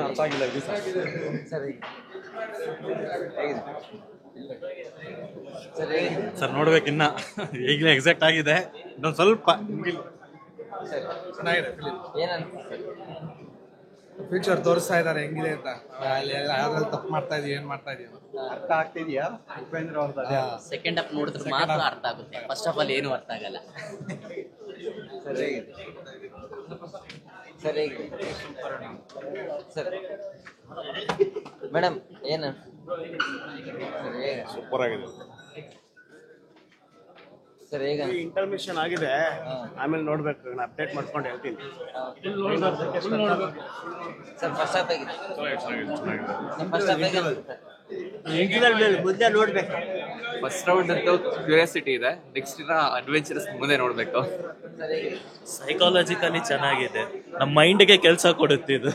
ಅರ್ಥ ಆಗಿಲ್ಲ ಸರ್. ನೋಡ್ಬೇಕಿನ್ನ ಈಗಲೇ ಎಕ್ಸಾಕ್ಟ್ ಆಗಿದೆ, ಇನ್ನೊಂದು ಸ್ವಲ್ಪ ಚೆನ್ನಾಗಿದೆ ಫ್ಯೂಚರ್ ತೋರಿಸ್ತಾ ಇದಾರೆ ಹೆಂಗಿದೆ ಅಂತ, ಯಾವ್ದ್ರಲ್ಲಿ ತಪ್ಪು ಮಾಡ್ತಾ ಇದೀವಿ, ಏನ್ ಮಾಡ್ತಾ ಇದೀವಿ ಅರ್ಥ ಆಗ್ತಿದ್ಯಾ ಉಪೇಂದ್ರ ಅವ್ರದ್ದು? ಸೆಕೆಂಡ್ ಹಾಫ್ ನೋಡಿದ್ರೆ ಮಾತ್ರ ಅರ್ಥ ಆಗುತ್ತೆ, ಫಸ್ಟ್ ಹಾಫ್ ಅಲ್ಲಿ ಏನು ಅರ್ಥ ಆಗಲ್ಲ. ಸರಿ ಸರ್ ಮೇಡಮ್ ಏನು ಸೂಪರ್ ಆಗಿದೆ ಸರ್. ಈಗ ಇಂಟರ್ಮಿಷನ್ ಆಗಿದೆ, ಆಮೇಲೆ ನೋಡ್ಬೇಕು, ನಾನು ಅಪ್ಡೇಟ್ ಮಾಡ್ಕೊಂಡು ಹೇಳ್ತೀನಿ. ಸರ್ ಫಸ್ಟ್ ಹಾಫ್ ಆಗಿದೆ, ಫಸ್ಟ್ ಹಾಫ್ ಆಗಿದೆ ಮುಂದೆ ನೋಡ್ಬೇಕು. ಫಸ್ಟ್ ರೌಂಡ್ ಅಂತೂ ಕ್ಯೂರಿಯಾಸಿಟಿ ಇದೆ, ನೆಕ್ಸ್ಟ್ ದಿನ ಅಡ್ವೆಂಚರಸ್ ಮುಂದೆ ನೋಡ್ಬೇಕು. ಸರಿ ಸೈಕಾಲಜಿಕಲಿ ಚೆನ್ನಾಗಿದೆ, ನಮ್ಮ ಮೈಂಡ್ಗೆ ಕೆಲಸ ಕೊಡುತ್ತೆ ಇದು.